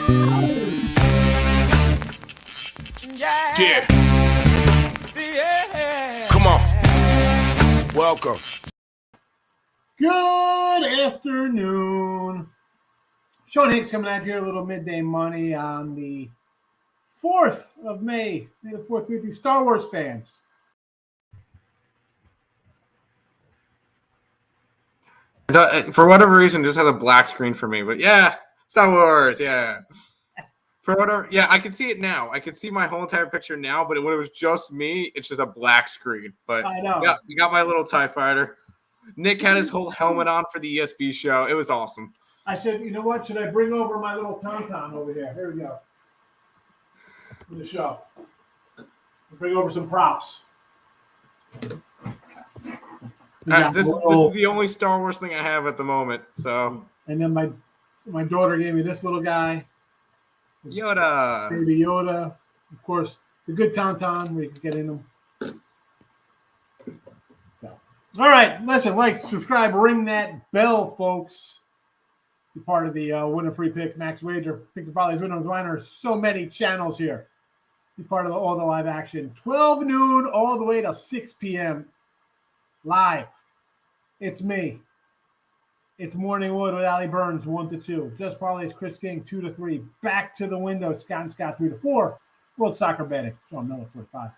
Yeah. Come on. Welcome. Good afternoon. Sean Higgs coming out here, a little midday money on the 4th of May. May the 4th be with you, Star Wars fans. For whatever reason, just had a black screen for me. But yeah, Star Wars, yeah. For whatever, yeah, I can see it now. I can see my whole entire picture now, but when it was just me, it's just a black screen. But I know. Yeah, you got my little TIE fighter. Nick had his whole helmet on for the ESB show. It was awesome. I said, you know what? Should I bring over my little tauntaun over here? Here we go. For the show. I'll bring over some props. This is the only Star Wars thing I have at the moment. So. And then my daughter gave me this little guy. Yoda. Baby Yoda. Of course, the good tauntaun where you can get in them. So, all right. Listen, like, subscribe, ring that bell, folks. Be part of the Win a Free Pick, Max Wager, Picks and Parlays, Winners, Winers. So many channels here. Be part of all the live action. 12 noon all the way to 6 p.m. live. It's me. It's Morning Wood with Ali Burns, 1 to 2. Just Parlays, Chris King, 2 to 3. Back to the window, Scott and Scott, 3 to 4. World Soccer Betting, Sean Miller, 4 to 5.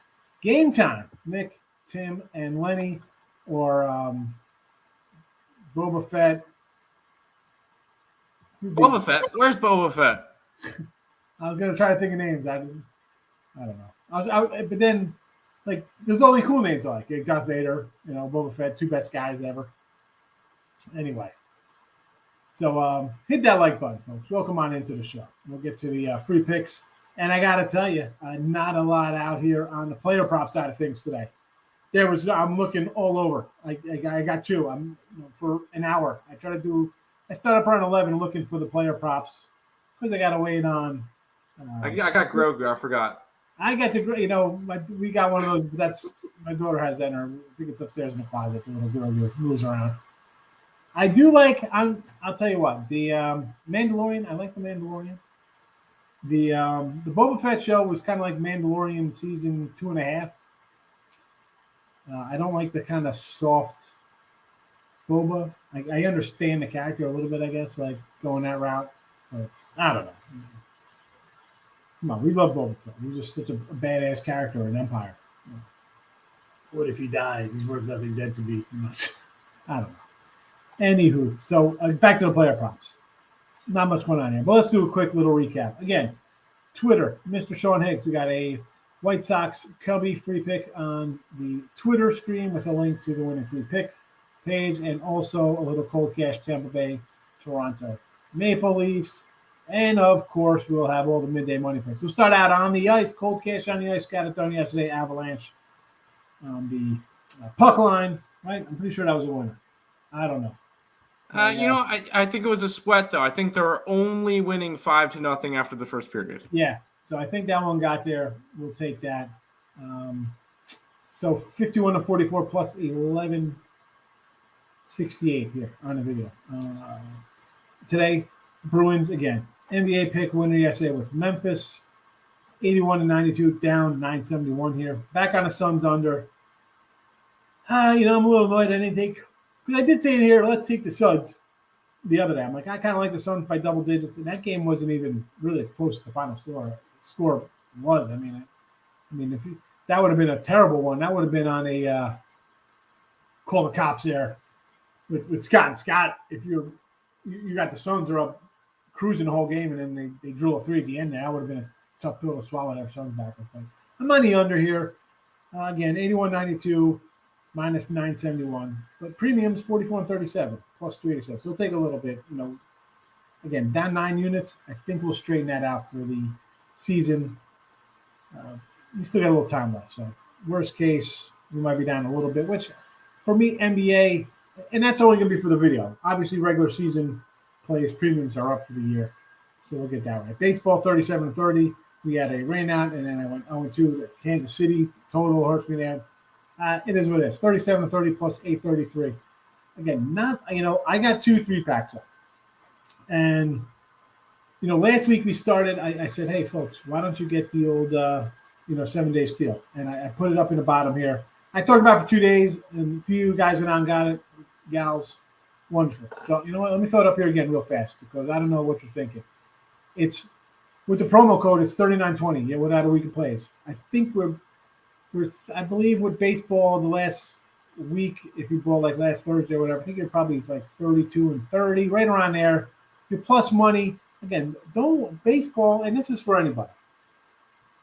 Game time, Nick, Tim, and Lenny, or Boba Fett. Boba Fett? Where's Boba Fett? I was going to try to think of names. I don't know. But then, like, there's only cool names I like. Darth Vader, Boba Fett, 2 best guys ever. Anyway. So hit that like button, folks. Welcome on into the show. We'll get to the free picks. And I got to tell you, not a lot out here on the player prop side of things today. I'm looking all over. I got 2. For an hour. I start up around 11 looking for the player props because I got to wait on. I got Grogu. I forgot. I got to, we got one of those, but my daughter has that in her. I think it's upstairs in the closet. The little Grogu moves around. I do like. I'll tell you what. The Mandalorian. I like the Mandalorian. The Boba Fett show was kind of like Mandalorian season 2.5. I don't like the kind of soft Boba. I understand the character a little bit. I guess like going that route. But I don't know. Come on, we love Boba Fett. He's just such a badass character in Empire. What if he dies? He's worth nothing dead to be. I don't know. Anywho, so back to the player props. Not much going on here, but let's do a quick little recap. Again, Twitter, Mr. Sean Higgs. We got a White Sox Cubby free pick on the Twitter stream with a link to the winning free pick page, and also a little cold cash Tampa Bay, Toronto Maple Leafs. And, of course, we'll have all the midday money picks. We'll start out on the ice, cold cash on the ice. Got it done yesterday, Avalanche on the puck line, right? I'm pretty sure that was a winner. I don't know. I think it was a sweat, though. I think they were only winning 5-0 after the first period. Yeah, so I think that one got there. We'll take that. So 51-44 plus 11.68 here on the video. Today, Bruins again. NBA pick winner yesterday with Memphis. 81-92, down 971 here. Back on the Suns under. I'm a little annoyed I didn't take. Because I did say in here, let's take the Suns the other day. I'm like, I kind of like the Suns by double digits. And that game wasn't even really as close as the final score was. I mean, if that would have been a terrible one. That would have been on a call the cops there with Scott. And Scott, if you got the Suns are up cruising the whole game, and then they drill a 3 at the end there, that would have been a tough pill to swallow their Suns back. But I'm on the under here. Again, 81-92. minus 971, but premiums 44.37 plus 387. So we'll take a little bit, again, down 9 units. I think we'll straighten that out for the season. We still got a little time left. So worst case, we might be down a little bit, which for me, NBA, and that's only going to be for the video. Obviously, regular season plays premiums are up for the year. So we'll get that right. Baseball, 37-30. We had a rain out, and then I went 0-2. Kansas City total hurts me there. It is what it is. 37-30 plus 833. Again, I got 2 3-packs up. And Last week we started. I said, hey folks, why don't you get the old 7-day steal? And I put it up in the bottom here. I talked about it for 2 days, and a few guys went out and got it, gals. Wonderful. So you know what? Let me throw it up here again real fast because I don't know what you're thinking. It's with the promo code. It's $39.20. Yeah, without a week of plays. I think I believe with baseball the last week, if you bought like last Thursday or whatever, I think you're probably like 32 and 30, right around there. You're plus money. Again, don't baseball, and this is for anybody.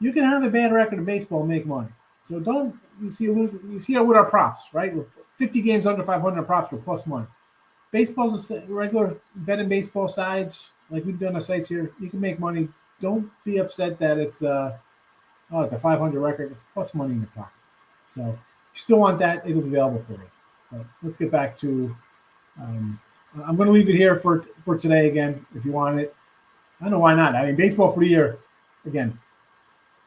You can have a bad record in baseball and make money. So don't you see it with our props, right? With 50 games under 500 props, we're plus money. Baseball's a regular betting baseball sides, like we've done the sites here. You can make money. Don't be upset that it's a 500 record. It's plus money in your pocket. So if you still want that, it is available for you. But let's get back to. I'm going to leave it here for today again. If you want it, I don't know why not. I mean, baseball for the year, again,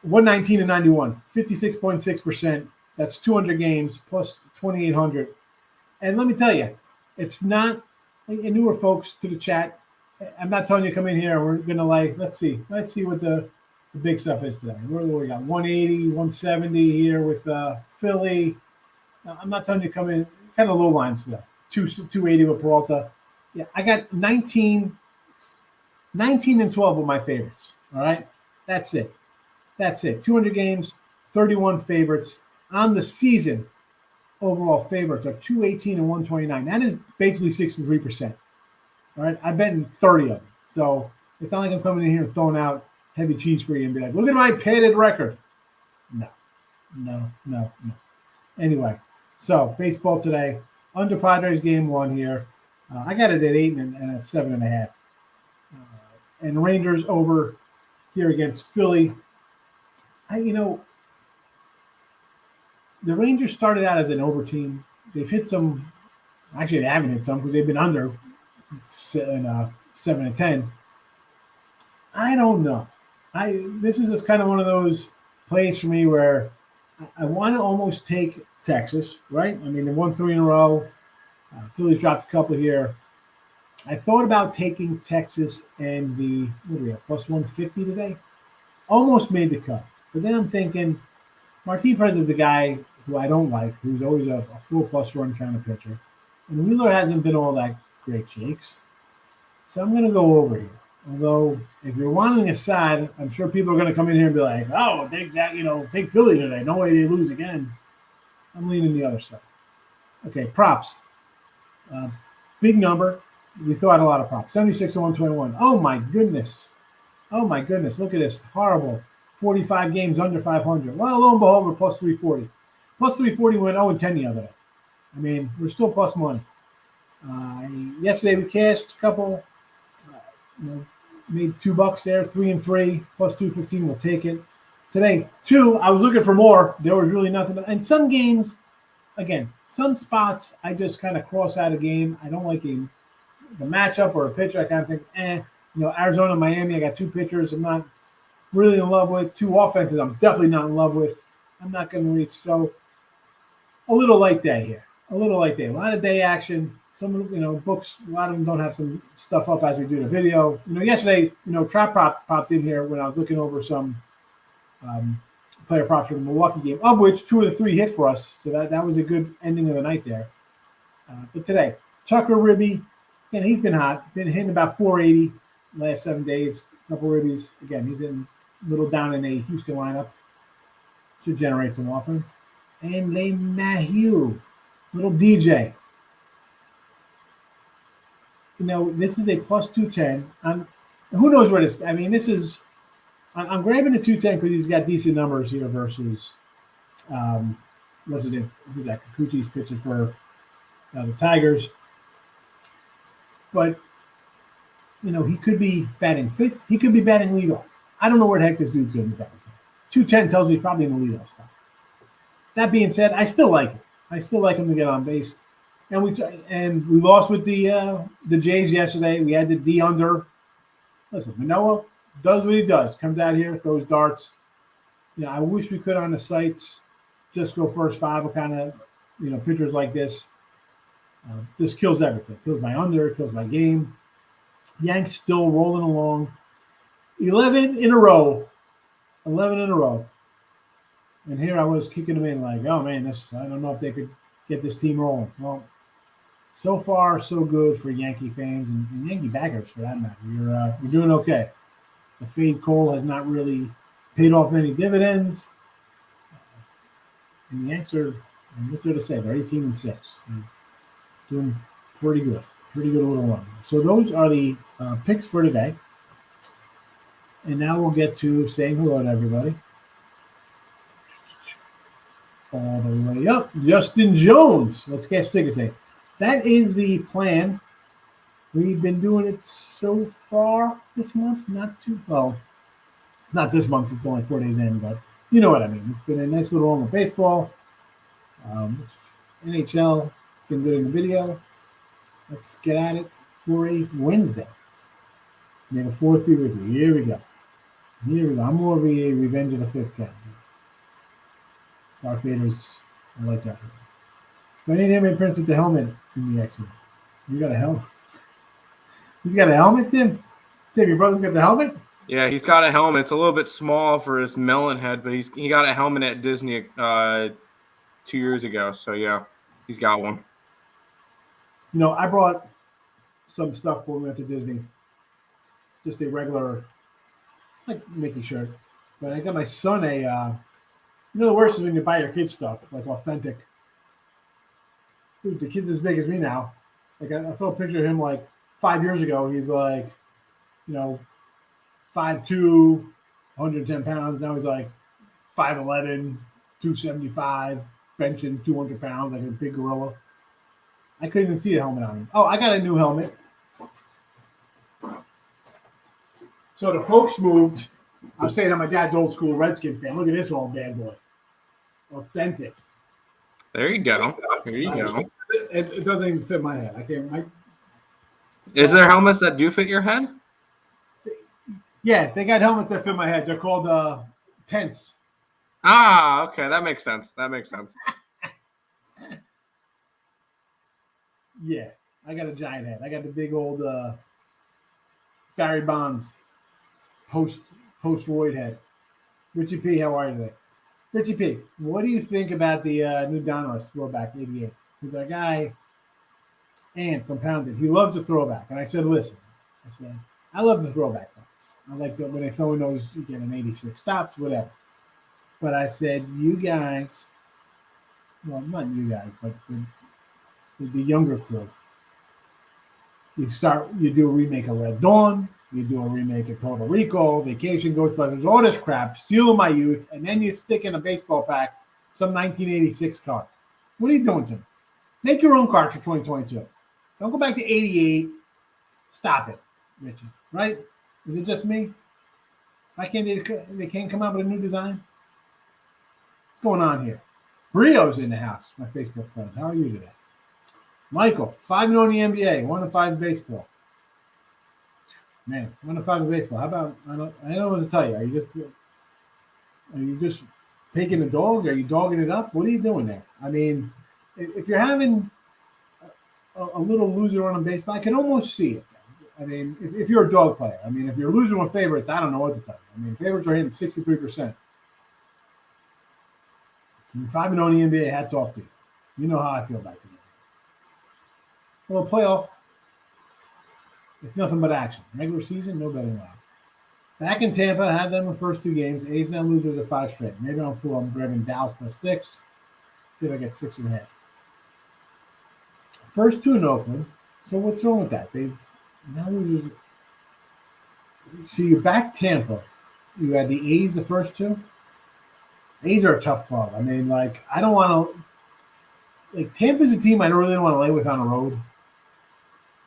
119 and 91, 56.6%. That's 200 games plus 2,800. And let me tell you, it's not. And newer folks to the chat, I'm not telling you to come in here and we're going to let's see what the big stuff is today. Where do we got? 180, 170 here with Philly. I'm not telling you to come in. Kind of low lines today. 280 with Peralta. Yeah, I got 19 and 12 with my favorites. All right, that's it. 200 games, 31 favorites on the season. Overall favorites are 218 and 129. That is basically 63%. All right, I bet in 30 of them. So it's not like I'm coming in here and throwing out heavy cheese for you and be like, look at my padded record. No. Anyway, so baseball today, under Padres game 1 here. I got it at 8 and at 7.5. And the Rangers over here against Philly. The Rangers started out as an over team. They've hit some. Actually, they haven't hit some because they've been under 7 and 10. I don't know. This is just kind of one of those plays for me where I want to almost take Texas, right? I mean, they won 3 in a row. Phillies dropped a couple here. I thought about taking Texas and what are we at, plus 150 today? Almost made the cut. But then I'm thinking, Martin Perez is a guy who I don't like, who's always a full plus run kind of pitcher. And Wheeler hasn't been all that great shakes. So I'm going to go over here. Although, if you're wanting a side, I'm sure people are going to come in here and be like, oh, take Philly today. No way they lose again. I'm leaning the other side. Okay, props. Big number. We throw out a lot of props. 76 to 121. Oh, my goodness. Look at this. Horrible. 45 games under 500. Well, lo and behold, we're plus 340. Plus 340 went 0 and 10 the other day. I mean, we're still plus money. Yesterday we cashed a couple. Made $2 there, 3 and 3, plus 215. We'll take it. Today, 2. I was looking for more. There was really nothing. And some games, again, some spots I just kind of cross out a game. I don't like the matchup or a pitcher. I kind of think, Arizona, Miami. I got 2 pitchers I'm not really in love with. 2 offenses I'm definitely not in love with. I'm not going to reach. So a little light day here. A lot of day action. Some books, a lot of them don't have some stuff up as we do the video. Yesterday, Trap Prop popped in here when I was looking over some player props for the Milwaukee game, of which 2 of the 3 hit for us. So that was a good ending of the night there. But today, Tucker Ribby, again, he's been hot. Been hitting about 480 last 7 days. A couple ribbies. Again, he's in a little down in a Houston lineup. Should generate some offense. And LeMahieu, little DJ. This is a plus 210. Who knows where this? I mean, this is. I'm grabbing the 210 because he's got decent numbers here versus. What's it? Who's that? Kikuchi's pitching for the Tigers. But he could be batting 5th. He could be batting leadoff. I don't know where the heck this dude's going to be batting. 210 tells me he's probably in the leadoff spot. That being said, I still like it. I still like him to get on base. And we lost with the Jays yesterday. We had the D under. Listen, Manoah does what he does. Comes out here, throws darts. I wish we could on the sites just go first 5 of kind of pitchers like this. This kills everything. Kills my under. Kills my game. Yanks still rolling along. 11 in a row. 11 in a row. And here I was kicking them in like, oh man, I don't know if they could get this team rolling. Well, so far so good for Yankee fans and Yankee backers for that matter. You're doing okay. The fade Cole has not really paid off many dividends. And the Yanks are, what's there to say? They're 18-6. They're doing pretty good. Pretty good little run. So those are the picks for today. And now we'll get to saying hello to everybody. All the way up. Justin Jones. Let's catch tickets today. That is the plan. We've been doing it so far this month. Not this month. It's only 4 days in, but you know what I mean. It's been a nice little run with baseball. NHL. It's been good in the video. Let's get at it for a Wednesday. May the 4th be with you. Here we go. I'm more of a Revenge of the Fifth guy. Darth Vader's, I like Darth Vader. Do I need him in Prince with the helmet in the X-Men? You got a helmet? He's got a helmet, Tim? Tim, your brother's got the helmet? Yeah, he's got a helmet. It's a little bit small for his melon head, but he got a helmet at Disney 2 years ago. So, yeah, he's got one. You know, I brought some stuff when we went to Disney. Just a regular, like, Mickey shirt. But I got my son the worst is when you buy your kids stuff, like authentic. Dude, the kid's as big as me now. Like, I saw a picture of him, like, 5 years ago. He's, like, 5'2", 110 pounds. Now he's, like, 5'11", 275, benching 200 pounds, like a big gorilla. I couldn't even see the helmet on him. Oh, I got a new helmet. So the folks moved. I was saying that my dad's old school Redskin fan. Look at this old bad boy. Authentic. There you go. It doesn't even fit my head. I can't. Is there helmets that do fit your head? Yeah, they got helmets that fit my head. They're called tents. Ah, okay. That makes sense. Yeah, I got a giant head. I got the big old Barry Bonds post-roid head. Richie P, how are you today? Richie P, what do you think about the new Donruss throwback 88? He's our guy, and from Pounded. He loves the throwback. And I said, listen, I love the throwback ones. I like that when they throw in those, you get an 86 stops, whatever. But I said, you guys, well, not you guys, but the younger crew, you do a remake of Red Dawn, you do a remake of Total Recall, Vacation, Ghostbusters, all this crap, stealing my youth, and then you stick in a baseball pack some 1986 card. What are you doing to me? Make your own cards for 2022. Don't go back to 88. Stop it, Richie. Right? Is it just me? Why can't they can't come out with a new design? What's going on here? Brio's in the house, my Facebook friend. How are you today? Michael, 5-0 in the NBA, 1-5 in baseball. Man, 1-5 in baseball. How about I don't know what to tell you. Are you just taking the dogs? Are you dogging it up? What are you doing there? I mean, if you're having a little loser run on baseball, I can almost see it. I mean, if you're a dog player, I mean, if you're losing with favorites, I don't know what to tell you. I mean, favorites are hitting 63%. 5-0 in the NBA, hats off to you. You know how I feel about it. Well, playoff, it's nothing but action. Regular season, no betting line. Back in Tampa, had them in the first 2 games. A's now losers of 5 straight. Maybe I'm fool. I'm grabbing Dallas +6. See if I get 6.5. First 2 in Oakland. So what's wrong with that? They've now losers. So you back Tampa. You had the A's the first 2. A's are a tough club. I mean, like, I don't want to. Like, Tampa's a team I don't really want to lay with on the road.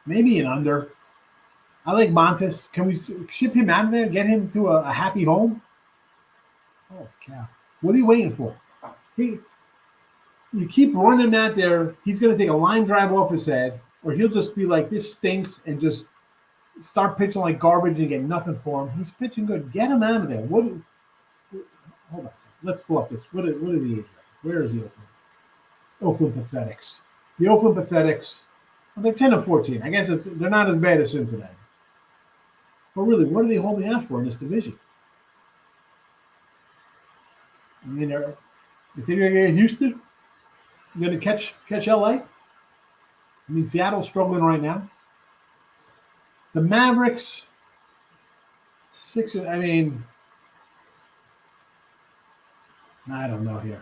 Maybe an under. I like Montes. Can we ship him out of there and get him to a happy home? Oh, cow. What are you waiting for? You keep running out there, he's going to take a line drive off his head, or he'll just be like, this stinks, and just start pitching like garbage and get nothing for him. He's pitching good. Get him out of there. Hold on a second. Let's pull up this. What are the A's? Where is the Oakland Pathetics? The Oakland Pathetics, well, they're 10-14. I guess they're not as bad as Cincinnati. But really, what are they holding out for in this division? I mean, you think they're going to get Houston? You're going to catch LA? I mean, Seattle's struggling right now. The Mavericks, Sixers. I mean, I don't know here.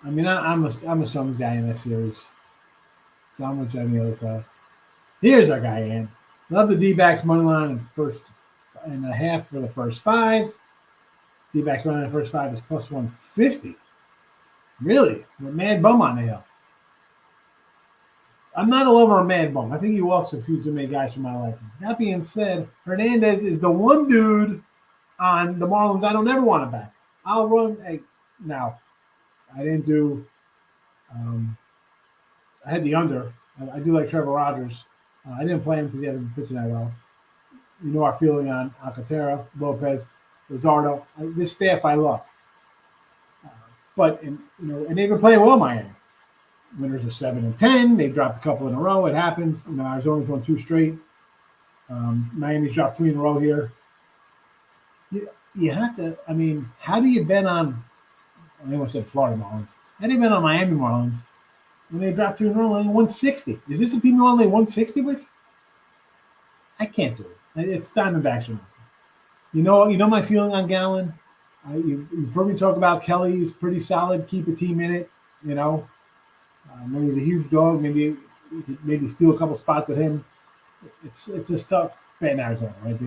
I mean, I'm a Suns guy in this series. So I'm going to on the other side. Here's our guy, Ian. Love the D-backs money line in first and a half for the first 5. D-backs money line in the first 5 is plus 150. Really? With Mad Bum on the hill. I'm not a lover of Mad Bum. I think he walks a few too many guys for my liking. That being said, Hernandez is the one dude on the Marlins I don't ever want to back. I'll run. Hey, now, I didn't do. I had the under. I do like Trevor Rogers. I didn't play him because he hasn't been pitching that well. You know our feeling on Alcantara, Lopez, Luzardo. This staff I love. But and they've been playing well, Miami. Winners are 7-10. They dropped a couple in a row. It happens. Arizona's won 2 straight. Miami's dropped 3 in a row here. You have to. I mean, how do you bet on? I almost said Florida Marlins. How do you bet on Miami Marlins when they dropped 3 in a row, only 160? Is this a team you only 160 with? I can't do it. It's Diamondbacks. You know my feeling on Gallen. You've heard me talk about Kelly. He's pretty solid. Keep a team in it. When he's a huge dog, maybe steal a couple spots at him. It's just tough betting Arizona, right?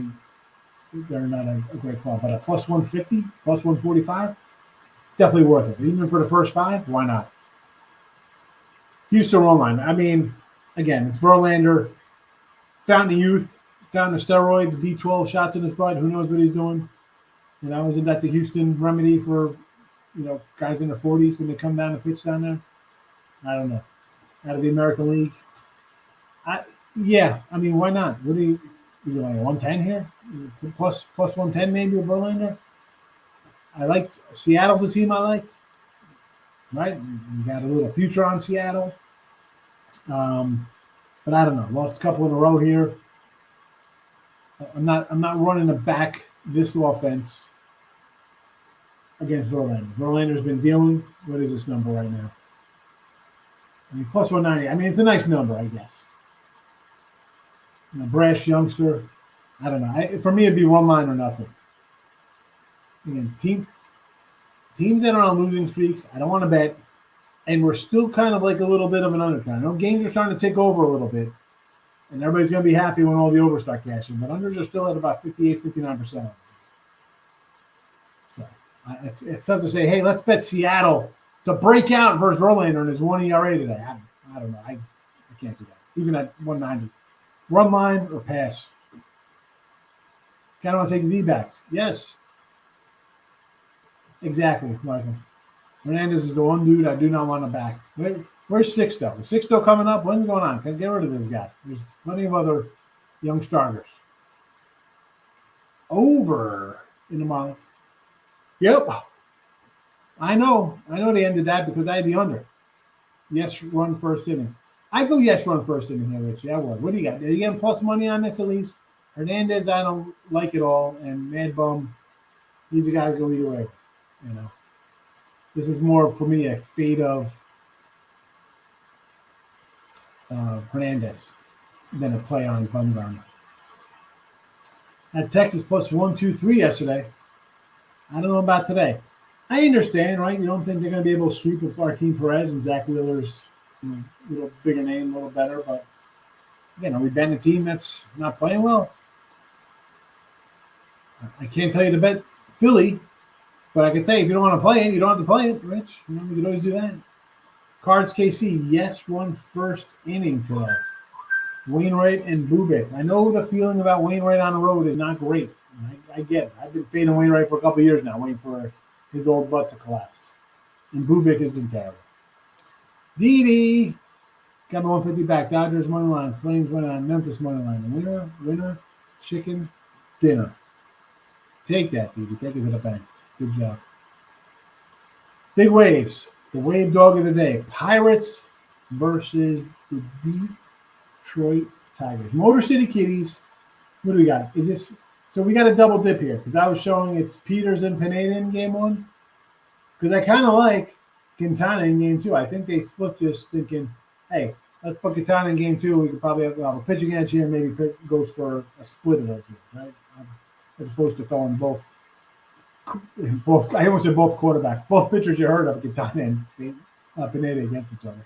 They're not a great club, but a plus 150, plus 145, definitely worth it. Even for the first 5, why not? Houston run line. I mean, again, it's Verlander, fountain of youth, fountain of steroids, B12 shots in his blood. Who knows what he's doing? Isn't that the Houston remedy for, guys in their 40s when they come down and pitch down there? I don't know. Out of the American League. I mean, why not? What are you like 110 here? Plus 110 maybe with Verlander? I like Seattle's a team I like. Right? You got a little future on Seattle. But I don't know. Lost a couple in a row here. I'm not running to back this offense against Verlander. Verlander's been dealing. What is this number right now? I mean, plus 190. I mean, it's a nice number, I guess. Brash youngster. I don't know. For me, it'd be one line or nothing. Again, teams that are on losing streaks, I don't want to bet. And we're still kind of like a little bit of an undertone. I know games are starting to take over a little bit. And everybody's going to be happy when all the overs start cashing. But unders are still at about 58, 59% on this. So it's tough to say, hey, let's bet Seattle to break out versus Verlander and his 1 ERA today. I don't know. I can't do that. Even at 190. Run line or pass? Kind of want to take the D-backs. Yes. Exactly, Michael. Hernandez is the one dude I do not want to back. Where's Sixto? Is Sixto coming up? When's going on? Can I get rid of this guy? There's plenty of other young starters. Over in the month. Yep. I know they ended that because I had the under. Yes, run first inning. I go yes, run first inning here, Richie. I would. What do you got? Are you getting plus money on this at least? Hernandez, I don't like it all. And Mad Bum, he's a guy to go either way. This is more, for me, a fade of Hernandez than a play on Bumgarner. At Texas plus 123 yesterday. I don't know about today. I understand, right? You don't think they're going to be able to sweep with Martin Perez and Zach Wheeler's a little bigger name, a little better. But, again, are we betting a team that's not playing well? I can't tell you to bet Philly, but I can say if you don't want to play it, you don't have to play it, Rich. You can always do that. Cards KC, yes, run first inning today. Wainwright and Bubic. I know the feeling about Wainwright on the road is not great. I get it. I've been fading Wainwright for a couple of years now, waiting for his old butt to collapse. And Bubic has been terrible. Didi got my 150 back. Dodgers money line. Flames money line. Memphis money line. Winner, chicken, dinner. Take that, Didi. Take it to the bank. Good job. Big waves. The wave dog of the day. Pirates versus the Detroit Tigers. Motor City Kitties. What do we got? Is this So we got a double dip here because I was showing it's Peters and Pineda in game one. Because I kind of like Quintana in game two. I think they slipped just thinking, hey, let's put Quintana in game two. We could probably have a pitching edge here and maybe goes for a split of those games, right? As opposed to throwing both. I almost said both quarterbacks. Both pitchers you heard of, Quintana and Pineda against each other.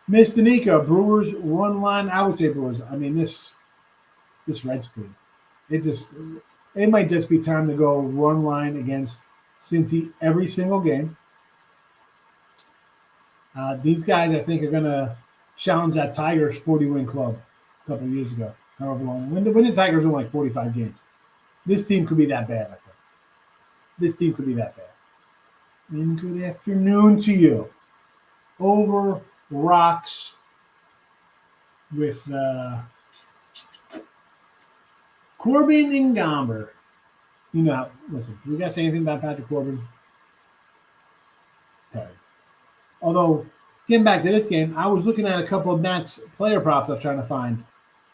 Mr. Nico, Brewers run line. I would say Brewers. I mean, this Reds team, it might just be time to go run line against Cincy every single game. These guys, I think, are going to challenge that Tigers 40-win club a couple of years ago. However long. When the Tigers won like 45 games. This team could be that bad, I think. This team could be that bad. And good afternoon to you. Over rocks with Corbin and Gomber. You know, listen, you guys say anything about Patrick Corbin? Terry. Although, getting back to this game, I was looking at a couple of Nats player props I was trying to find.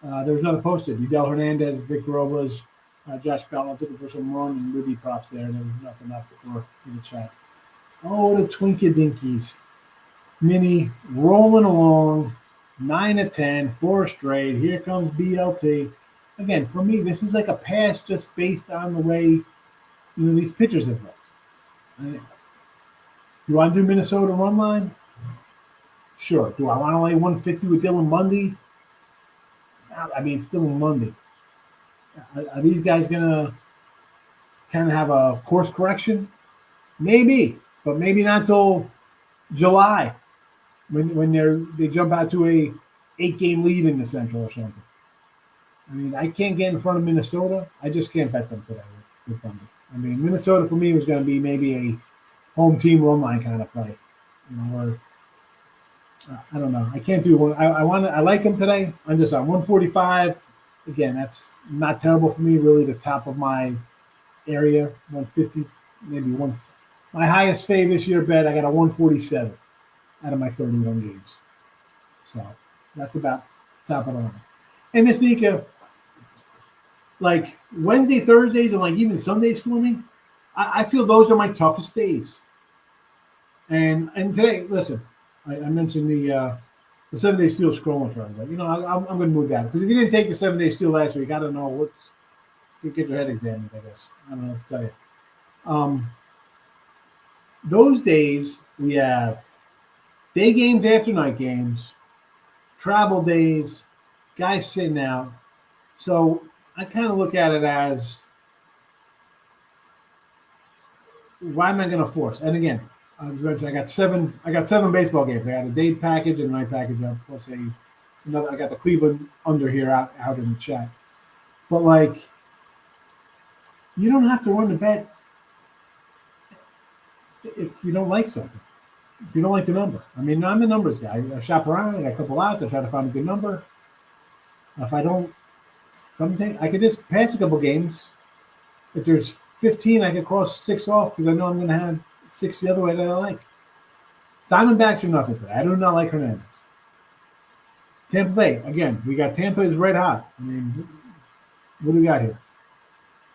There was another posted. Yudel Hernandez, Victor Robles, Josh Bell. I was looking for some run and Ruby props there. There was nothing up before in the chat. Oh, the Twinkadinkies. Mini rolling along. 9-10, 4 straight. Here comes BLT. Again, for me, this is like a pass just based on the way these pitchers have looked. Do I do Minnesota run line? Sure. Do I want to lay 150 with Dylan Bundy? I mean, it's Dylan Bundy. Are these guys going to kind of have a course correction? Maybe, but maybe not till July when they jump out to a 8-game lead in the Central or something. I mean, I can't get in front of Minnesota. I just can't bet them today with Bundy. I mean, Minnesota for me was going to be maybe a home team run line kind of play, or I don't know. I can't do one. I like him today. I'm just on 145. Again, that's not terrible for me. Really, the top of my area, 150, maybe once. My highest fave this year bet, I got a 147 out of my 31 games. So that's about top of the line. And Miss Nika, like Wednesday, Thursdays, and like even Sundays for me, I feel those are my toughest days. And today, listen, I mentioned the 7-day steal scrolling for everybody. I'm going to move that because if you didn't take the 7-day steal last week, I don't know get your head examined. I guess I don't know what to tell you. Those days we have day games after night games, travel days, guys sitting out. So I kind of look at it as, why am I going to force? And again, I was mentioning I got seven baseball games. I got a day package and a night package up, plus another. I got the Cleveland under here out in the chat. But like, you don't have to run the bet if you don't like something. If you don't like the number. I mean, I'm a numbers guy. I shop around. I got a couple odds. I try to find a good number. If I don't, I could just pass a couple games. If there's 15, I could cross 6 off because I know I'm going to have 6 the other way that I like. Diamondbacks are nothing today. I do not like Hernandez. Tampa Bay, again, we got Tampa is red hot. I mean, what do we got here?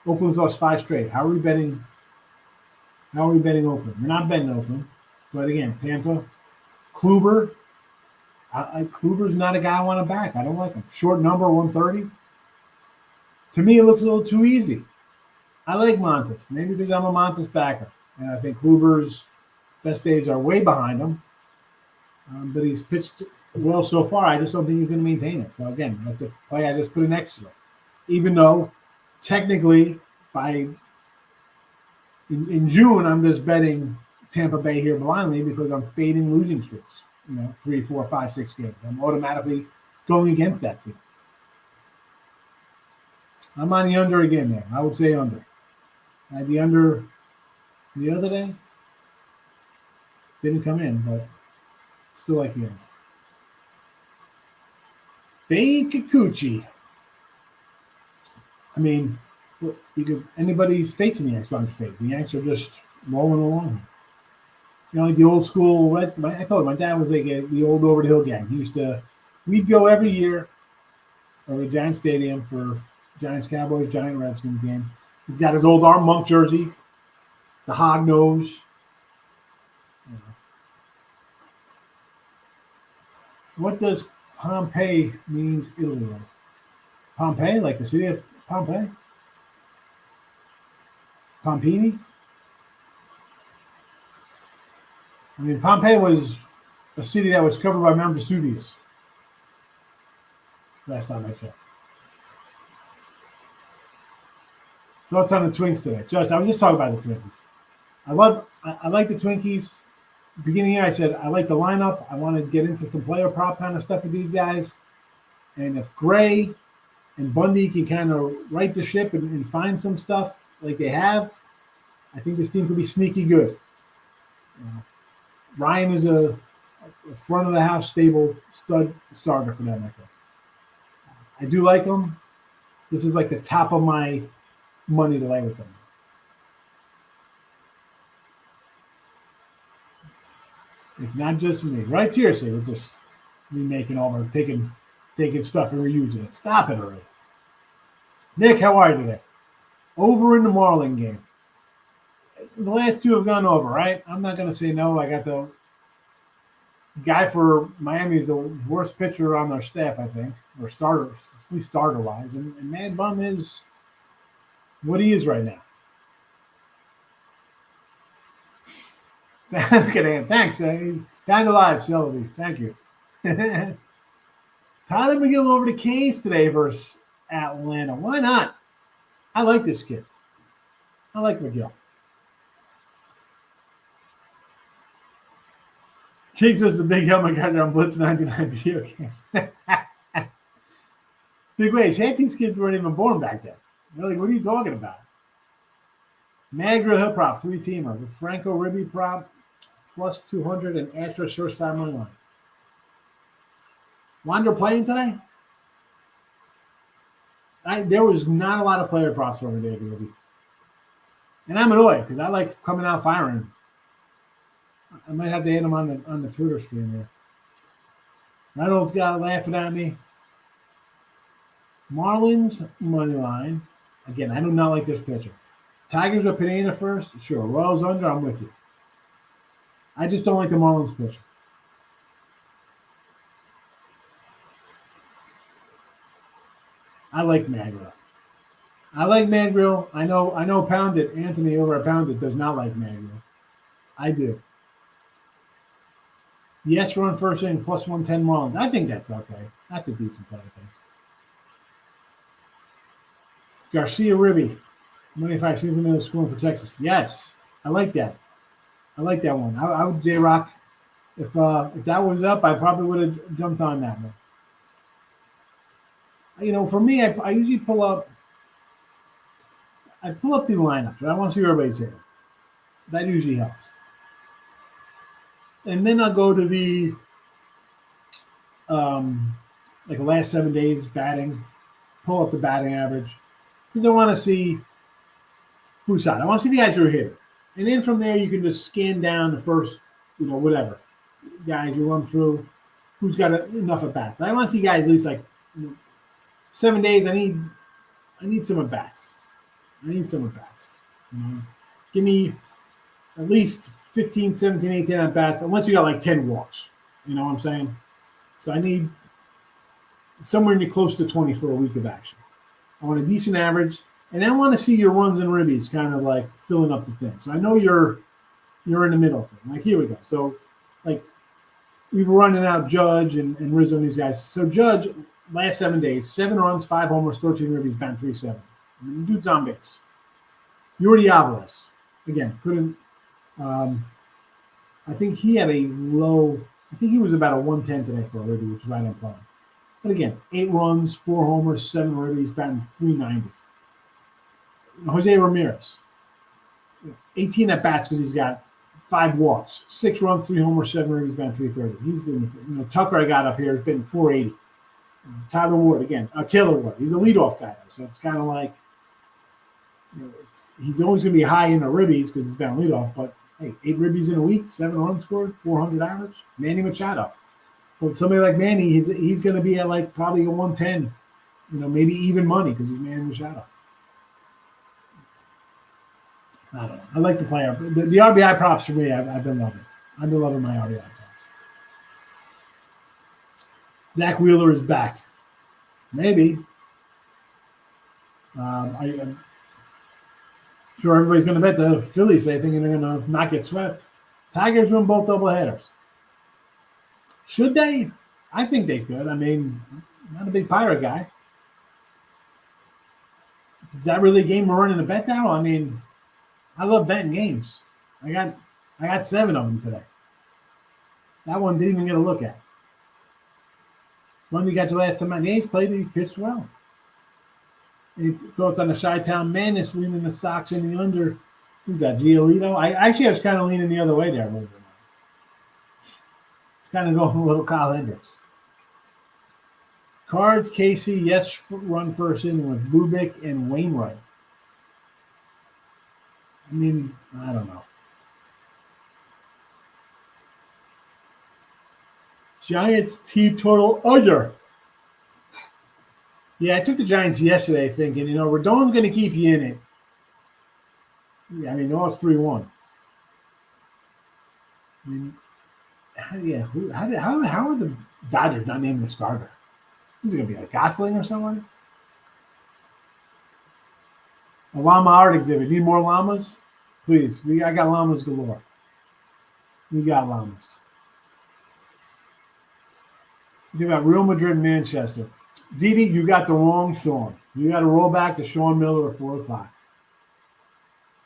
Oakland's lost 5 straight. How are we betting Oakland? We're not betting Oakland. But again, Tampa, Kluber. Kluber's not a guy I want to back. I don't like him. Short number, 130. To me, it looks a little too easy. I like Montes, maybe because I'm a Montes backer. And I think Kluber's best days are way behind him. But he's pitched well so far. I just don't think he's going to maintain it. So, again, that's a play I just put in next to it. Even though, technically, in June, I'm just betting Tampa Bay here blindly because I'm fading losing streaks. 3, 4, 5, 6 games. I'm automatically going against that team. I'm on the under again there. I would say under. I had the under the other day. Didn't come in, but still like the under. Fade Kikuchi. I mean, anybody's facing the Yanks on fade. The Yanks are just rolling along. Like the old school Reds. I told you, my dad was like the old over the hill gang. We'd go every year over to Giant Stadium for Giants Cowboys, Giant Redskins game. He's got his old Art Monk jersey, the hog nose. What does Pompeii means Italy? Pompeii, like the city of Pompeii? Pompini? I mean, Pompeii was a city that was covered by Mount Vesuvius. Last time I checked. Thoughts on the Twinks today? I was just talking about the Twinkies. I like the Twinkies. Beginning here, I said I like the lineup. I want to get into some player prop kind of stuff with these guys. And if Gray and Bundy can kind of right the ship and find some stuff like they have, I think this team could be sneaky good. Ryan is a front of the house stable stud starter for them, I think. I do like them. This is like the top of my money to lay with them. It's not just me. Right, seriously, we're just remaking over, taking stuff and reusing it. Stop it already. Nick, how are you today? Over in the Marlin game. The last two have gone over, right? I'm not going to say no. I got the guy for Miami is the worst pitcher on their staff, I think, or starter, at least starter-wise. And Mad Bum is what he is right now. Look at him. Thanks. He's down to live, Sylvie. Thank you. Tyler McGill over to K's today versus Atlanta. Why not? I like this kid. I like McGill. Tiggs was the big helmet guy on Blitz 99 video game. Big Waves. Half these kids weren't even born back then. They're like, what are you talking about? Magra Hill prop, 3-teamer. With Franco Ribby prop, plus 200 and extra short-side money line. Wander playing today? There was not a lot of player props over there, Ribby. And I'm annoyed because I like coming out firing. I might have to hit him on the Twitter stream here. Reynolds got laughing at me. Marlins money line. Again, I do not like this pitcher. Tigers or Pineda first? Sure. Royals under, I'm with you. I just don't like the Marlins pitcher. I like Magrill. I know Pounded, Anthony over at Pounded does not like Magrill. I do. Yes, run first inning, plus 110 Marlins. I think that's okay. That's a decent play, I think. Garcia Ribby, 95 season middle scoring for Texas. Yes, I like that. I like that one. I would J-Rock. If that was up, I probably would have jumped on that one. You know, for me, I usually pull up the lineups. Right? I want to see where everybody's here. That usually helps. And then I'll go to the like the last 7 days batting, pull up the batting average. Because I want to see who's hot. I want to see the guys who are hitting. And then from there, you can just scan down the first, whatever. Guys you run through who's got enough at bats. I want to see guys at least like 7 days. I need some at bats. Give me at least 15, 17, 18 at bats, unless you got like 10 walks. You know what I'm saying? So I need somewhere close to 20 for a week of action. I want a decent average, and I want to see your runs and ribbies kind of like filling up the thing. So I know you're in the middle thing. Like, here we go. So, like, we were running out Judge and Rizzo and these guys. So Judge, last 7 days, 7 runs, 5 homers, 13 ribbies, batting 370. Dude's on base. Yuri Alvarez, again, couldn't. I think he had a low. I think he was about a 110 today for a ribby, which is right on plan. But again, 8 runs, 4 homers, 7 ribbies, batting 390. Jose Ramirez, 18 at bats because he's got 5 walks, 6 runs, 3 homers, 7 ribbies, batting 330. He's in. Tucker I got up here has been 480. Tyler Ward again. Taylor Ward. He's a leadoff guy, so it's kind of like he's always going to be high in the ribbies because he's been leadoff. But hey, 8 ribbies in a week, 7 runs scored, 400 average. Manny Machado. Well, somebody like Manny, he's going to be at like probably a 110 maybe even money because he's man in the shadow. I don't know. I like to play the RBI props for me. I've been loving. I've been loving my RBI props. Zach Wheeler is back. Maybe. I'm sure everybody's going to bet the Phillies, thinking they're going to not get swept. Tigers win both doubleheaders. Should they? I think they could. I mean, I'm not a big Pirate guy. Is that really a game we're running to bet now? I mean, I love betting games. I got 7 of them today. That one didn't even get a look at. When you got your last time the A's played, he's pitched well. Any thoughts on the Chi-Town Madness leaning the Sox in the under? Who's that, Giolito? I actually was kind of leaning the other way there a little bit. It's kind of going a little Kyle Hendricks. Cards, KC, yes, run first in with Bubik and Wainwright. I mean, I don't know. Giants team total under. Yeah, I took the Giants yesterday thinking, Rodon's going to keep you in it. Yeah, I mean, no, it's 3-1. I mean, how are the Dodgers not naming a starter? Who's it going to be, like Gosling or someone? A llama art exhibit. Need more llamas? Please. I got llamas galore. We got llamas. You got Real Madrid, Manchester. Didi, you got the wrong Sean. You got to roll back to Sean Miller at 4 o'clock.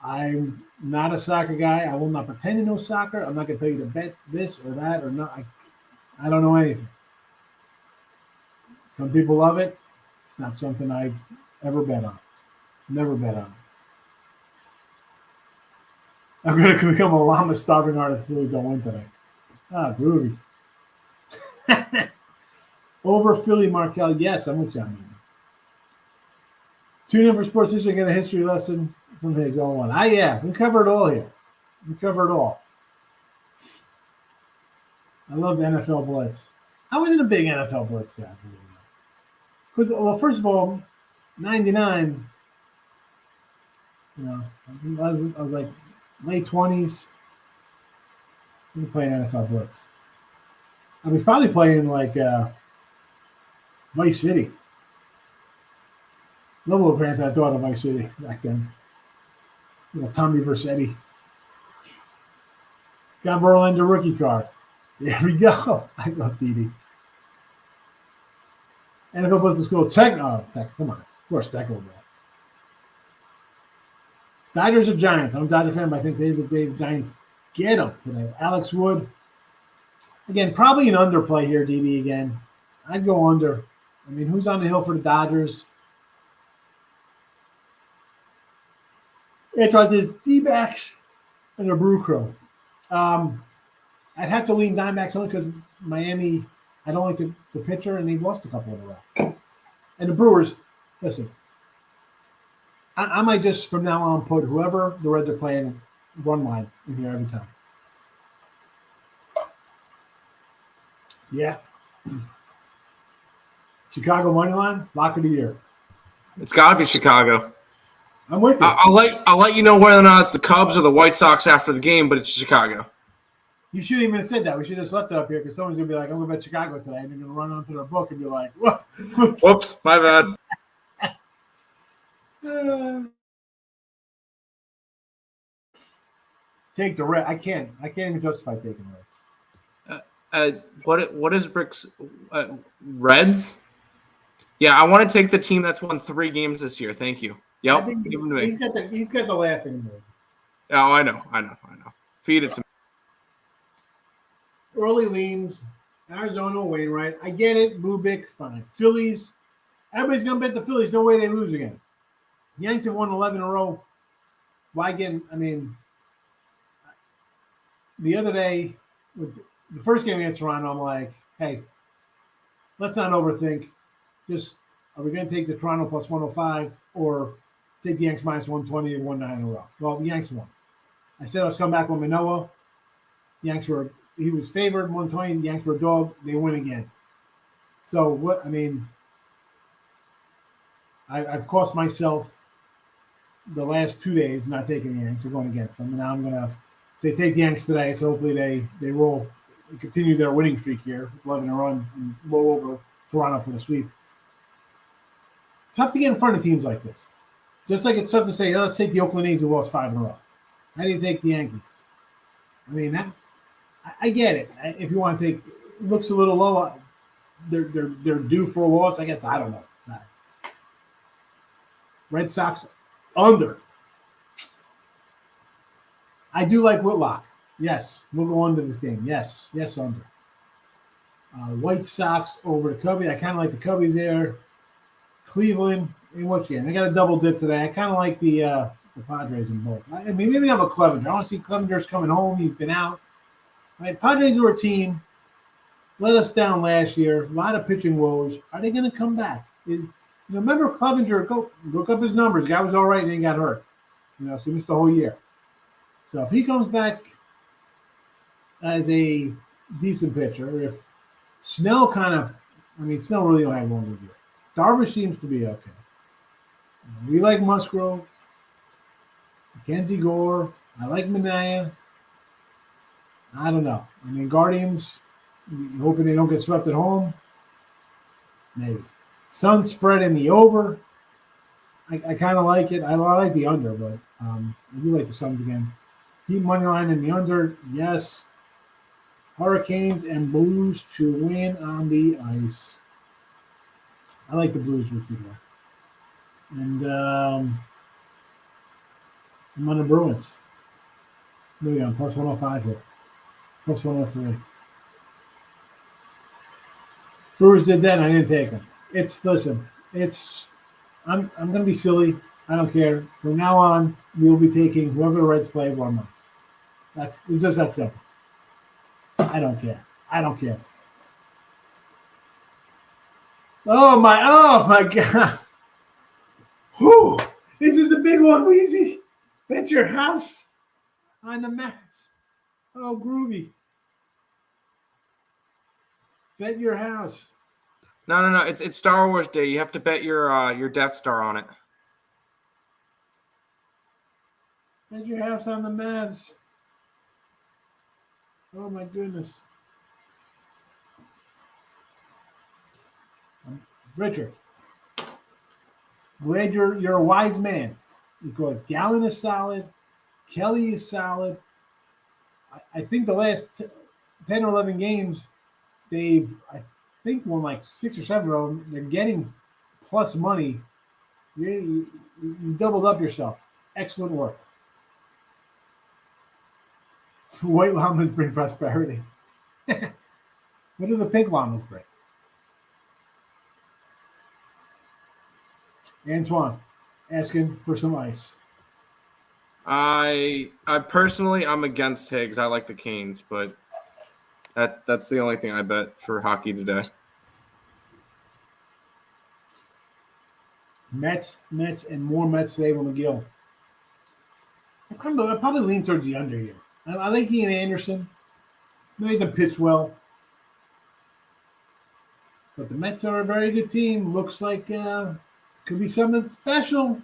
I'm not a soccer guy. I will not pretend to know soccer. I'm not going to tell you to bet this or that or not. I don't know anything. Some people love it. It's not something I ever bet on. Never bet on. I'm going to become a llama starving artist who don't win today. Ah, groovy. Over Philly, Markel. Yes, I'm with John. Tune in for Sports History. Get a history lesson from Higgs 01. Yeah, we covered it all here. We covered it all. I love the NFL Blitz. I wasn't a big NFL Blitz guy. Because, well, first of all, 99, I was like late 20s. I was playing NFL Blitz. I was probably playing like Vice City. Love little Grand Theft Auto Vice City back then. Little Tommy Vercetti. Got Verlander rookie card. There we go. I love TD. NFL Blitz is cool. Tech, come on. Of course, Tech will go. Dodgers or Giants? I'm a Dodger fan, but I think today's the day the Giants get them today. Alex Wood. Again, probably an underplay here, DB again. I'd go under. I mean, who's on the hill for the Dodgers? It was his D-backs and a Brew Crew. I'd have to lean Diamondbacks only because Miami, I don't like the pitcher, and they've lost a couple in a row. And the Brewers, listen, I might just from now on put whoever the Reds are playing run line in here every time. Yeah. Chicago money line, lock of the year. It's got to be Chicago. I'm with you. I'll let you know whether or not it's the Cubs or the White Sox after the game, but it's Chicago. You shouldn't even have said that. We should have just left it up here because someone's going to be like, I'm going to bet Chicago today. And they're going to run onto their book and be like, what? Whoops, my bad. Take the Reds. I can't even justify taking Reds. What is Rick's Reds? Yeah, I want to take the team that's won 3 games this year. Thank you. Yep, give him to me. He's got the laughing mood. Oh, I know. Feed it to me. Early leans, Arizona, Wainwright. I get it. Bubik, fine. Phillies. Everybody's going to bet the Phillies. No way they lose again. Yanks have won 11 in a row. Why again? I mean, the other day, with the first game against Toronto, I'm like, hey, let's not overthink. Just, are we going to take the Toronto plus 105 or take the Yanks minus 120 and won 9 in a row? Well, the Yanks won. I said let's come back with Manoah. He was favored 120. The Yanks were a dog. They win again. So what? I mean, I've cost myself the last 2 days not taking the Yanks or going against them, and now I'm going to say take the Yanks today. So hopefully they roll, they continue their winning streak here, 11 a run, and roll over Toronto for the sweep. Tough to get in front of teams like this. Just like it's tough to say, let's take the Oakland A's who lost 5 in a row. How do you take the Yankees? I mean, I get it. If you want to take, it looks a little low. They're due for a loss. I guess I don't know. Red Sox under. I do like Whitlock. Yes, we'll go under this game. Yes, under. White Sox over the Cubbies. I kind of like the Cubbies there. Cleveland. And what's again? They got a double dip today. I kind of like the Padres in both. I mean, maybe not with Clevenger. I want to see Clevenger's coming home. He's been out. All right, Padres were a team. Let us down last year. A lot of pitching woes. Are they going to come back? Remember Clevenger? Go look up his numbers. The guy was all right and he got hurt. So he missed the whole year. So if he comes back as a decent pitcher, if Snell Snell really don't have one to do. Darvish seems to be okay. We like Musgrove, Mackenzie Gore. I like Manaea. I don't know. I mean, Guardians, hoping they don't get swept at home. Maybe. Sun spread in the over. I kind of like it. I like the under, but I do like the Suns again. Heat money line in the under. Yes. Hurricanes and Blues to win on the ice. I like the Blues with you there. And I'm on the Bruins. Maybe on plus 105 here. Plus 103. Brewers did that and I didn't take them. I'm going to be silly. I don't care. From now on, we'll be taking whoever the Reds play 1 month. It's just that simple. I don't care. Oh my God. Whew. This is the big one, Weezy. Bet your house on the maps. Oh, groovy. Bet your house. No. It's Star Wars Day. You have to bet your Death Star on it. Bet your house on the Mavs. Oh my goodness. Richard, glad you're a wise man because Gallen is solid, Kelly is solid. I think the last 10 or 11 games, they've won like 6 or 7 of them. They're getting plus money. You doubled up yourself. Excellent work. White llamas bring prosperity. What do the pink llamas bring? Antoine, asking for some ice. I personally, I'm against Higgs. I like the Canes, but that's the only thing I bet for hockey today. Mets, and more Mets today with McGill. I probably lean towards the under here. I like Ian Anderson. He hasn't pitched well. But the Mets are a very good team. Looks like could be something special.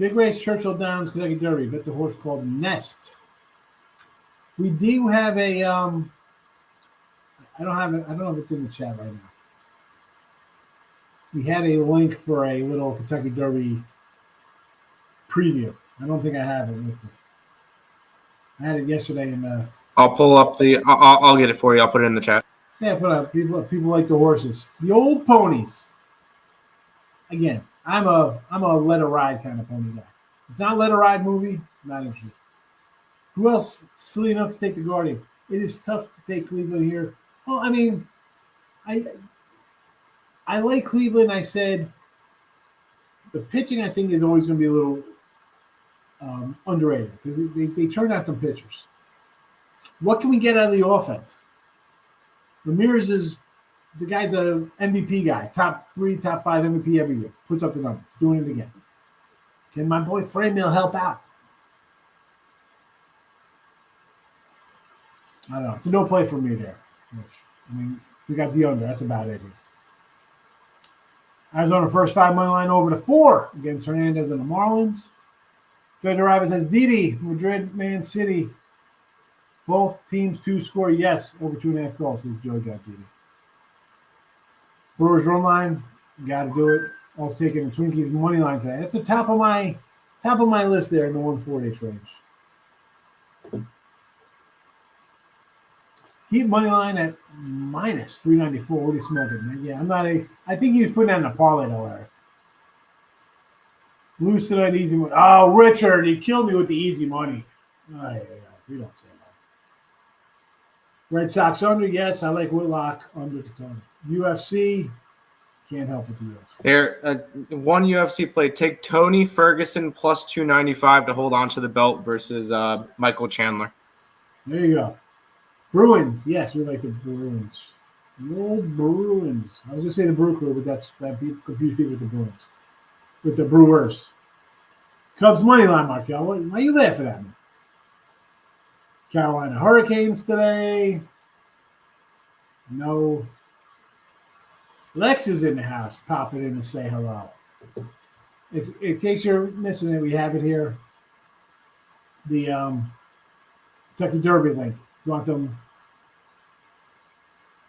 Big race, Churchill Downs, Kentucky Derby. Bet the horse called Nest. We do have a I don't know if it's in the chat right now. We had a link for a little Kentucky Derby preview. I don't think I have it with me. I had it yesterday in I'll pull up I'll get it for you. I'll put it in the chat. Yeah, put up. People like the horses. The old ponies. Again, I'm a let it ride kind of pony guy. If it's not a let it ride movie, I'm not interested. Who else silly enough to take the Guardian? It is tough to take Cleveland here. Well, I mean, I like Cleveland. I said the pitching I think is always going to be a little underrated because they turned out some pitchers. What can we get out of the offense? Ramirez is the guy's a MVP guy, top 3, top 5 MVP every year. Puts up the numbers, doing it again. Can my boy Franmil help out? I don't know. It's a no play for me there. I mean, We got the under. That's about it here. Arizona first 5 money line over to 4 against Hernandez and the Marlins. Treasure Rabbit says Didi, Madrid, Man City. Both teams to score, yes, over 2.5 goals, says Jojo Didi. Brewers run line, got to do it. Also taking the Twinkies money line today. That's the top of my list there in the 140 range. Keep money line at minus 394. What are you smoking, man? Yeah, I think he was putting that in a parlay though, Eric. Blues tonight, easy money. Oh, Richard, he killed me with the easy money. Oh, yeah, we don't say that. Red Sox under, yes. I like Whitlock under the ton. UFC, can't help with the UFC. There, one UFC play. Take Tony Ferguson plus 295 to hold on to the belt versus Michael Chandler. There you go. Bruins, yes, we like the Bruins. The old Bruins. I was going to say the Brew Crew, but that confused people with the Bruins. With the Brewers. Cubs money line, Markel. Why are you laughing at me? Carolina Hurricanes today. No. Lex is in the house, popping in to say hello. In case you're missing it, we have it here. The Kentucky Derby link. You want some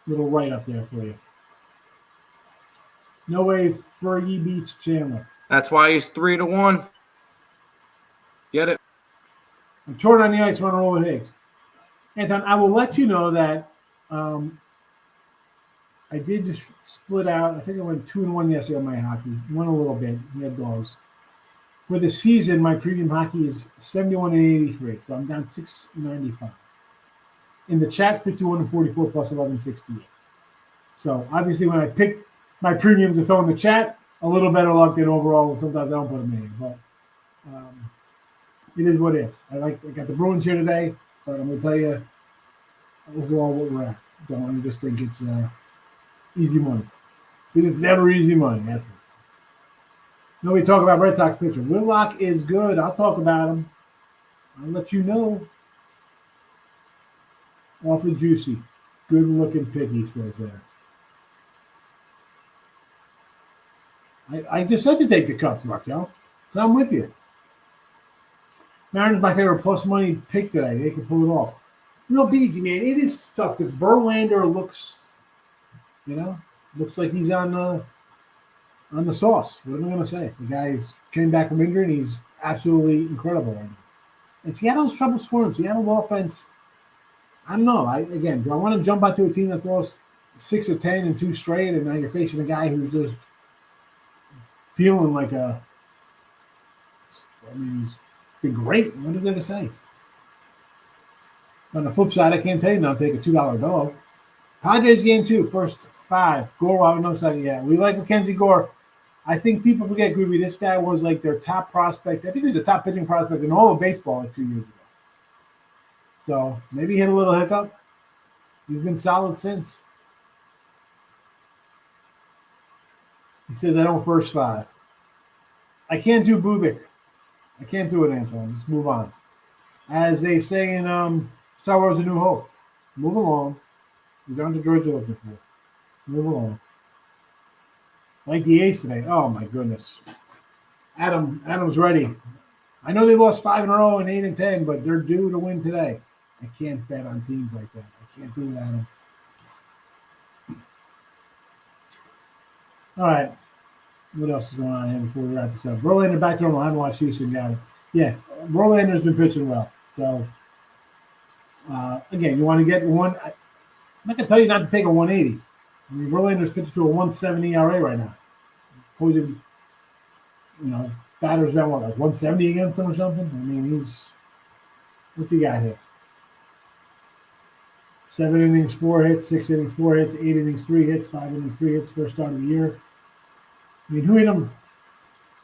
little write-up there for you. No way Fergie beats Chandler. That's why he's 3-1. Get it? I'm torn on the ice, running over Higgs. Anton, I will let you know that I did split out. I think I went 2-1 yesterday on my hockey. Won a little bit. We had dogs. For the season, my premium hockey is 71-83, so I'm down 695. In the chat, 51-44 plus 1168. So obviously, when I picked my premium to throw in the chat, a little better luck than overall. Sometimes I don't put them in, but it is what it is. I got the Bruins here today, but I'm going to tell you overall what we're at. Don't want to just think it's easy money. Because it's never easy money. That's it. Nobody talk about Red Sox pitcher. Whitlock is good. I'll talk about him. I'll let you know. Awfully juicy. Good looking pig, he says there. I just said to take the Cubs, Markel. So I'm with you. Mariners my favorite plus money pick today. They can pull it off. Real busy, man. It is tough because Verlander looks like he's on the sauce. What am I going to say? The guy's came back from injury and he's absolutely incredible right now. And Seattle's trouble scoring. Seattle offense, I don't know. Do I want to jump out to a team that's lost 6 of 10 and 2 straight, and now you're facing a guy who's just feeling like he's been great. What is there to say? On the flip side, I can't tell you now, take a $2 bill. Padres game 2, first 5. Gore, I would know something. Yeah, we like Mackenzie Gore. I think people forget, Groovy, this guy was like their top prospect. I think he was the top pitching prospect in all of baseball like 2 years ago. So maybe he hit a little hiccup. He's been solid since. He says, I don't first 5. I can't do Bubik. I can't do it, Antoine. Let's move on. As they say in Star Wars A New Hope, move along. These aren't the droids you're looking for. Move along. Like the Ace today. Oh, my goodness. Adam's ready. I know they lost 5 in a row and 8 and 10, but they're due to win today. I can't bet on teams like that. I can't do it, Adam. All right. What else is going on here before we wrap this up? Verlander back to normal. I haven't watched Houston, got it. Yeah, Verlander's been pitching well. So, again, you want to get one. I'm not going to tell you not to take a 180. I mean, Verlander's pitching to a 170 ERA right now. Opposing, batter's been, 170 against him or something? I mean, what's he got here? 7 innings, 4 hits, 6 innings, 4 hits, 8 innings, 3 hits, 5 innings, 3 hits, first start of the year. I mean, who hit him?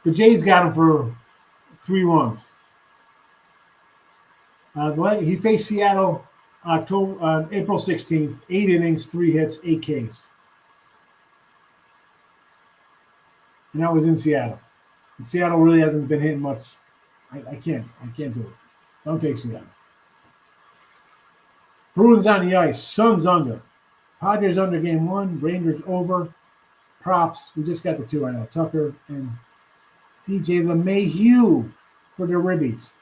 The Jays got him for 3 runs. He faced Seattle April 16th, 8 innings, 3 hits, 8 Ks. And that was in Seattle. And Seattle really hasn't been hitting much. I can't do it. Don't take Seattle. Bruins on the ice. Suns under. Padres under game 1. Rangers over. Props. We just got the 2 right now. Tucker and DJ LeMahieu for their ribbies.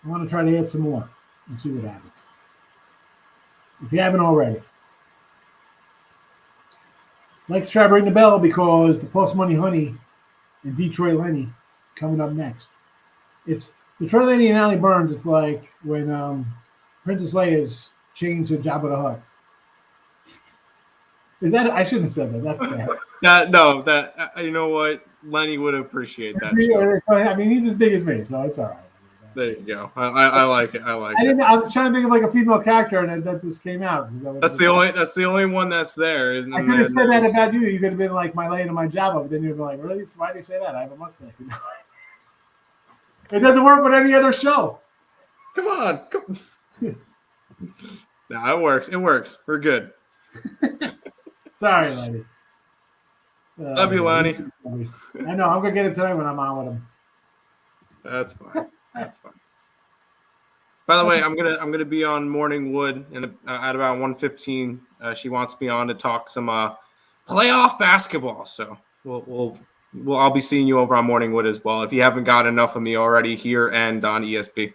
I want to try to add some more and see what happens. If you haven't already. Let's try to ring the bell because the plus money honey and Detroit Lenny coming up next. It's Detroit Lenny and Allie Burns. It's like when Princess Leia's changed to Jabba the Hutt. Is that? I shouldn't have said that. That's bad. You know what? Lenny would appreciate that. I mean, he's as big as me, so it's all right. There you go. I like it. I was trying to think of like a female character, and that just came out. That's the only one that's there. I could have said that about you. You could have been like my lady and my Jabba, but then you'd be like, really? Why do you say that? I have a mustache. It doesn't work with any other show. Come on. No, it works. It works. We're good. Sorry, Lenny. Love you, Lenny. I know. I'm gonna get it tonight when I'm on with him. That's fine. That's fine. By the way, I'm gonna be on Morning Wood at about 1:15. She wants me on to talk some playoff basketball. So I'll be seeing you over on Morning Wood as well. If you haven't got enough of me already here and on ESP.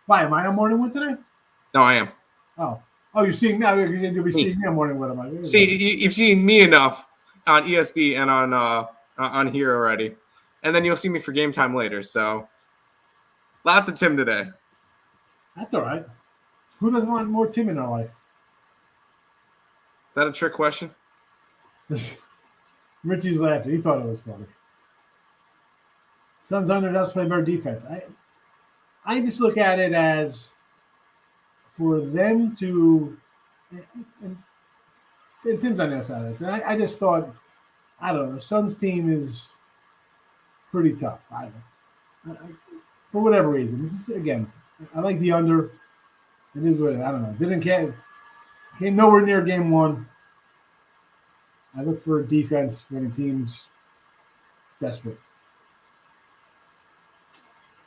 Why am I on Morning Wood today? No, I am. Oh, you're seeing me. You'll be seeing me on Morning Wood. I'm like, you've seen me enough on ESP and on here already, and then you'll see me for game time later. So. Lots of Tim today. That's all right. Who doesn't want more Tim in our life? Is that a trick question? Richie's laughing. He thought it was funny. Suns under does play better defense. I just look at it as for them to and Tim's on the other side of this. And I just thought, I don't know, the Suns team is pretty tough. For whatever reason. Again, I like the under. It is what I don't know. Came nowhere near game 1. I look for defense when the team's desperate.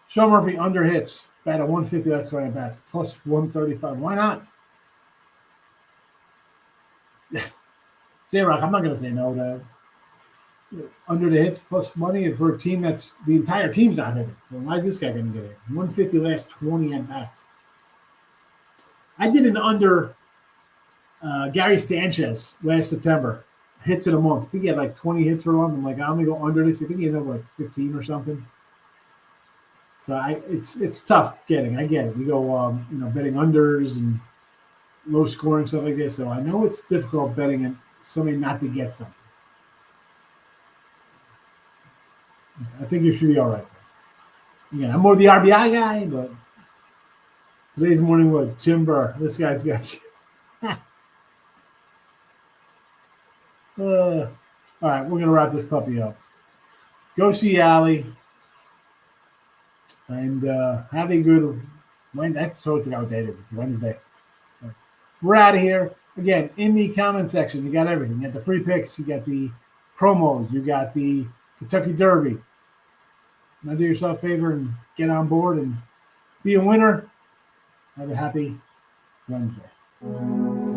Sean Murphy under hits. Bat at 150 last 20 bats. Plus 135. Why not? J-Rock, I'm not going to say no to under the hits plus money for a team that's the entire team's not hitting. So why is this guy going to get it? 150 last 20 at bats. I did an under Gary Sanchez last September. Hits in a month. I think he had like 20 hits for a month. I'm like, I'm going to go under this. I think he ended up like 15 or something. So it's tough getting. I get it. You go betting unders and low scoring stuff like this. So I know it's difficult betting somebody not to get something. I think you should be all right. Again, I'm more the RBI guy, but today's Morning Wood, Tim Burr. This guy's got you. All right, we're going to wrap this puppy up. Go see Allie. And have a good Wednesday. I totally forgot what day it is. It's Wednesday. We're out of here. Again, in the comment section, you got everything. You got the free picks. You got the promos. You got the Kentucky Derby. Now do yourself a favor and get on board and be a winner. Have a happy Wednesday.